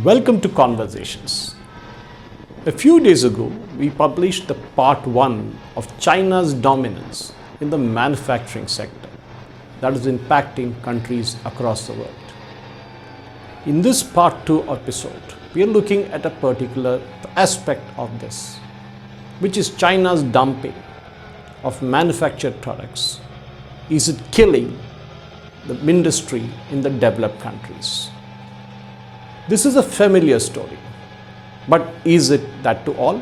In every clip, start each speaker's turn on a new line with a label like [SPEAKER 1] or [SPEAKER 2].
[SPEAKER 1] Welcome to Conversations. A few days ago, we published the part 1 of China's dominance in the manufacturing sector that is impacting countries across the world. In this part 2 episode, we are looking at a particular aspect of this, which is China's dumping of manufactured products. Is it killing the industry in the developed countries? This is a familiar story, but is it that to all?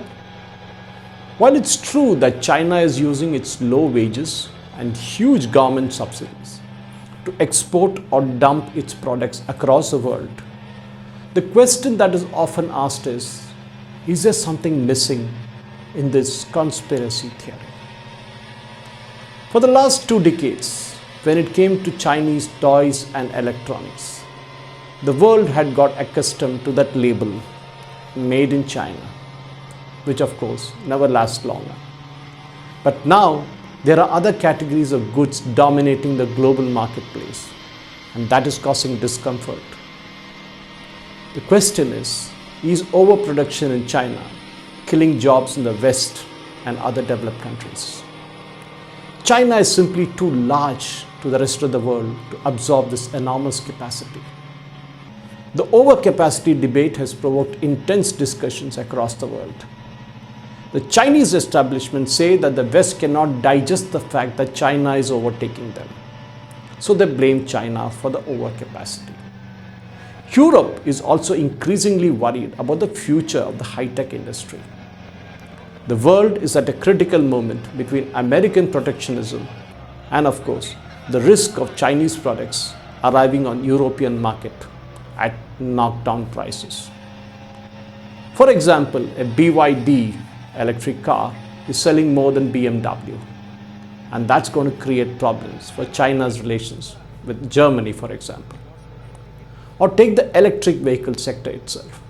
[SPEAKER 1] While it's true that China is using its low wages and huge government subsidies to export or dump its products across the world, the question that is often asked is there something missing in this conspiracy theory? For the last 2 decades, when it came to Chinese toys and electronics, the world had got accustomed to that label, made in China, which of course never lasts longer. But now there are other categories of goods dominating the global marketplace, and that is causing discomfort. The question is overproduction in China killing jobs in the West and other developed countries? China is simply too large to the rest of the world to absorb this enormous capacity. The overcapacity debate has provoked intense discussions across the world. The Chinese establishment say that the West cannot digest the fact that China is overtaking them. So they blame China for the overcapacity. Europe is also increasingly worried about the future of the high-tech industry. The world is at a critical moment between American protectionism and, of course, the risk of Chinese products arriving on European market at knockdown prices. For example, a BYD electric car is selling more than BMW, and that's going to create problems for China's relations with Germany, for example. Or take the electric vehicle sector itself.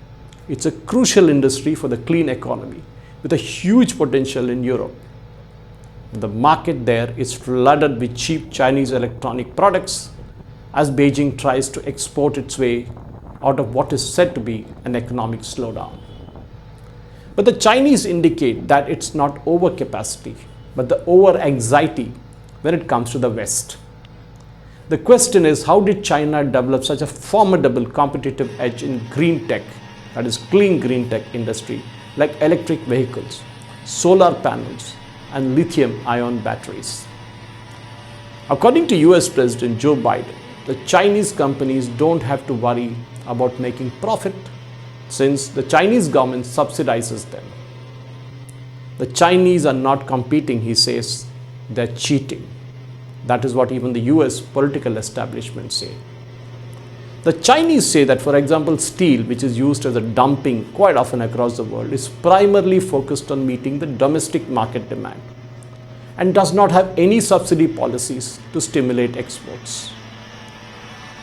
[SPEAKER 1] It's a crucial industry for the clean economy with a huge potential in Europe. The market there is flooded with cheap Chinese electronic products as Beijing tries to export its way out of what is said to be an economic slowdown. But the Chinese indicate that it's not overcapacity, but the over-anxiety when it comes to the West. The question is, how did China develop such a formidable competitive edge in green tech, that is clean green tech industry, like electric vehicles, solar panels, and lithium-ion batteries? According to US President Joe Biden, the Chinese companies don't have to worry about making profit since the Chinese government subsidizes them. The Chinese are not competing, he says, they're cheating. That is what even the US political establishment say. The Chinese say that, for example, steel, which is used as a dumping quite often across the world, is primarily focused on meeting the domestic market demand and does not have any subsidy policies to stimulate exports.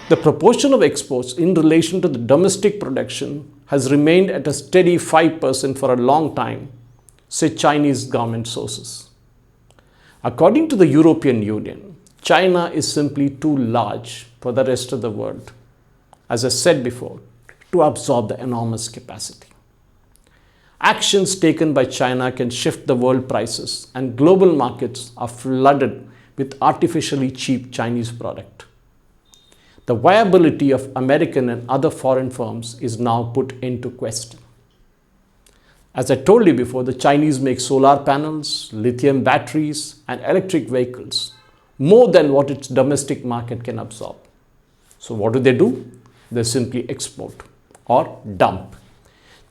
[SPEAKER 1] The proportion of exports in relation to the domestic production has remained at a steady 5% for a long time, say Chinese government sources. According to the European Union, China is simply too large for the rest of the world, as I said before, to absorb the enormous capacity. Actions taken by China can shift the world prices, and global markets are flooded with artificially cheap Chinese product. The viability of American and other foreign firms is now put into question. As I told you before, the Chinese make solar panels, lithium batteries, and electric vehicles more than what its domestic market can absorb. So what do? They simply export or dump.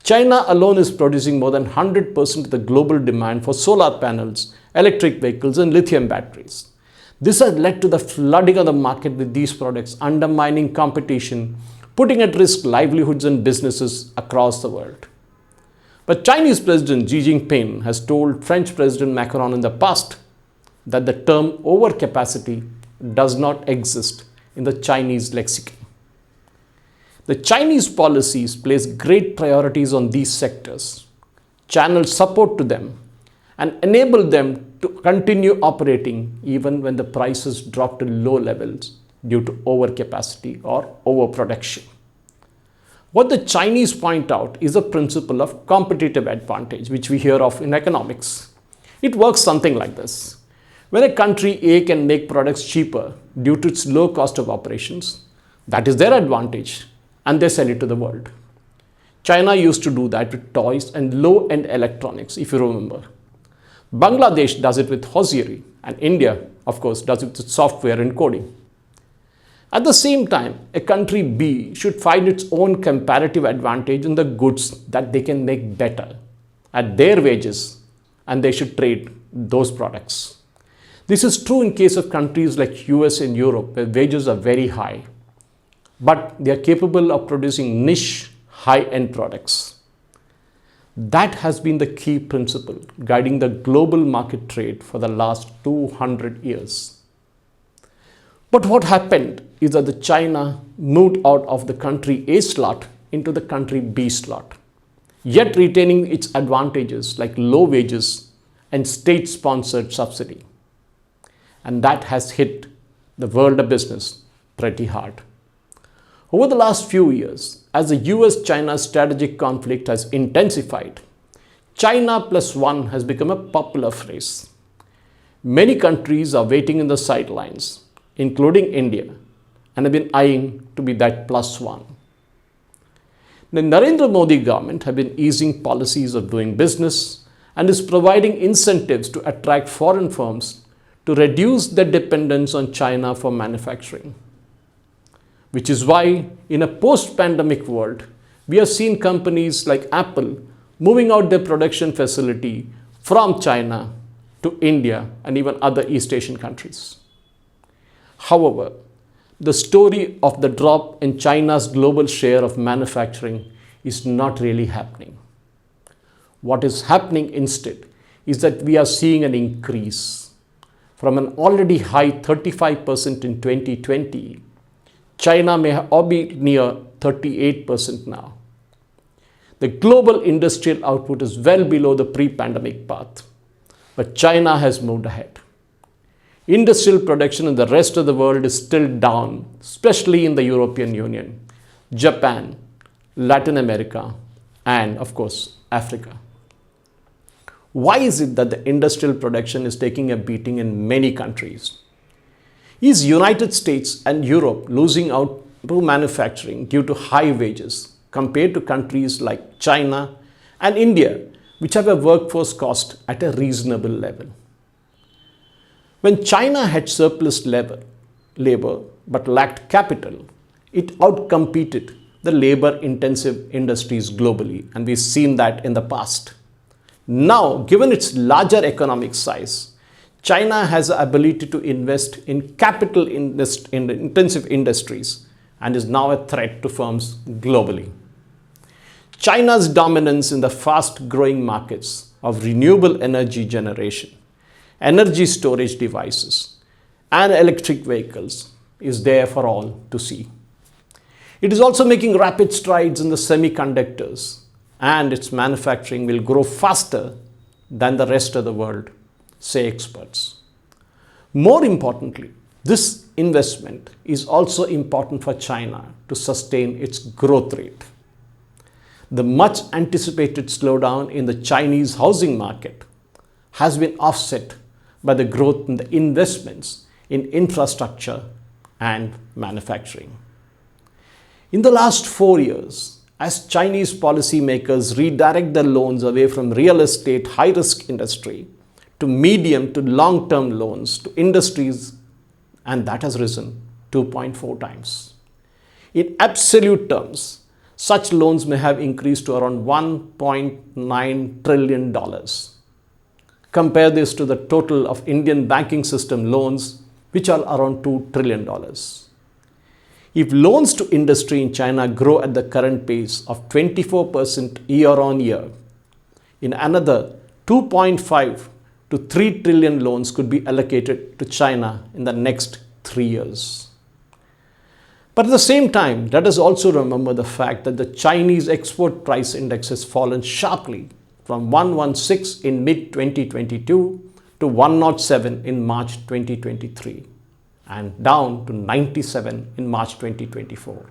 [SPEAKER 1] China alone is producing more than 100% of the global demand for solar panels, electric vehicles, and lithium batteries. This has led to the flooding of the market with these products, undermining competition, putting at risk livelihoods and businesses across the world. But Chinese President Xi Jinping has told French President Macron in the past that the term overcapacity does not exist in the Chinese lexicon. The Chinese policies place great priorities on these sectors, channel support to them, and enable them to continue operating even when the prices drop to low levels due to overcapacity or overproduction. What the Chinese point out is a principle of competitive advantage, which we hear of in economics. It works something like this. When a country A can make products cheaper due to its low cost of operations, that is their advantage, and they sell it to the world. China used to do that with toys and low-end electronics, if you remember. Bangladesh does it with hosiery, and India, of course, does it with software and coding. At the same time, a country B should find its own comparative advantage in the goods that they can make better at their wages, and they should trade those products. This is true in case of countries like US and Europe, where wages are very high, but they are capable of producing niche, high-end products. That has been the key principle guiding the global market trade for the last 200 years. But what happened is that the China moved out of the country A slot into the country B slot, yet retaining its advantages like low wages and state-sponsored subsidy. And that has hit the world of business pretty hard. Over the last few years, as the US-China strategic conflict has intensified, China plus one has become a popular phrase. Many countries are waiting in the sidelines, including India, and have been eyeing to be that plus one. The Narendra Modi government have been easing policies of doing business and is providing incentives to attract foreign firms to reduce their dependence on China for manufacturing. Which is why, in a post-pandemic world, we have seen companies like Apple moving out their production facility from China to India and even other East Asian countries. However, the story of the drop in China's global share of manufacturing is not really happening. What is happening instead is that we are seeing an increase. From an already high 35% in 2020, China may be near 38% now. The global industrial output is well below the pre-pandemic path, but China has moved ahead. Industrial production in the rest of the world is still down, especially in the European Union, Japan, Latin America, and of course, Africa. Why is it that the industrial production is taking a beating in many countries? Is United States and Europe losing out to manufacturing due to high wages compared to countries like China and India, which have a workforce cost at a reasonable level? When China had surplus labor but lacked capital, it outcompeted the labor-intensive industries globally, and we've seen that in the past. Now, given its larger economic size, China has the ability to invest in capital-intensive industries and is now a threat to firms globally. China's dominance in the fast-growing markets of renewable energy generation, energy storage devices, and electric vehicles is there for all to see. It is also making rapid strides in the semiconductors, and its manufacturing will grow faster than the rest of the world, say experts. More importantly, this investment is also important for China to sustain its growth rate. The much anticipated slowdown in the Chinese housing market has been offset by the growth in the investments in infrastructure and manufacturing. In the last 4 years, as Chinese policymakers redirect their loans away from real estate high-risk industry to medium to long-term loans to industries, and that has risen 2.4 times. In absolute terms, such loans may have increased to around $1.9 trillion. Compare this to the total of Indian banking system loans, which are around $2 trillion. If loans to industry in China grow at the current pace of 24% year on year, in another 2.5 to 3 trillion loans could be allocated to China in the next 3 years. But at the same time, let us also remember the fact that the Chinese export price index has fallen sharply from 116 in mid-2022 to 107 in March 2023 and down to 97 in March 2024.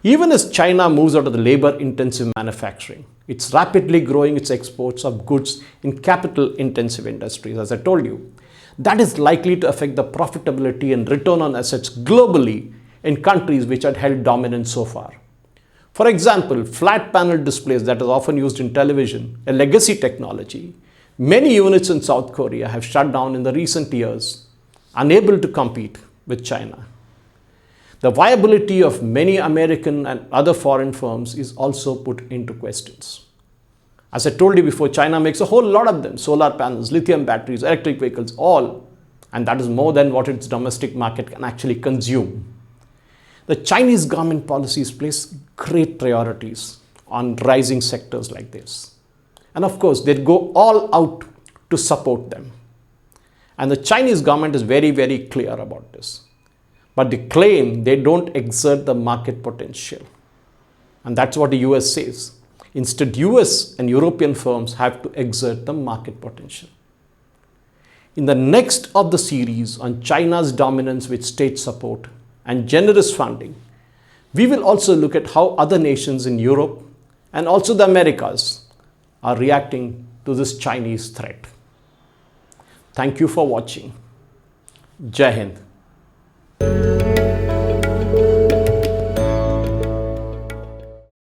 [SPEAKER 1] Even as China moves out of the labor-intensive manufacturing, it's rapidly growing its exports of goods in capital-intensive industries, as I told you. That is likely to affect the profitability and return on assets globally in countries which had held dominance so far. For example, flat panel displays that is often used in television, a legacy technology. Many units in South Korea have shut down in the recent years, unable to compete with China. The viability of many American and other foreign firms is also put into questions. As I told you before, China makes a whole lot of them: solar panels, lithium batteries, electric vehicles, all. And that is more than what its domestic market can actually consume. The Chinese government policies place great priorities on rising sectors like this. And of course, they go all out to support them. And the Chinese government is very, very clear about this. But they claim they don't exert the market potential. And that's what the US says. Instead, US and European firms have to exert the market potential. In the next of the series on China's dominance with state support and generous funding, we will also look at how other nations in Europe and also the Americas are reacting to this Chinese threat. Thank you for watching. Jai Hind.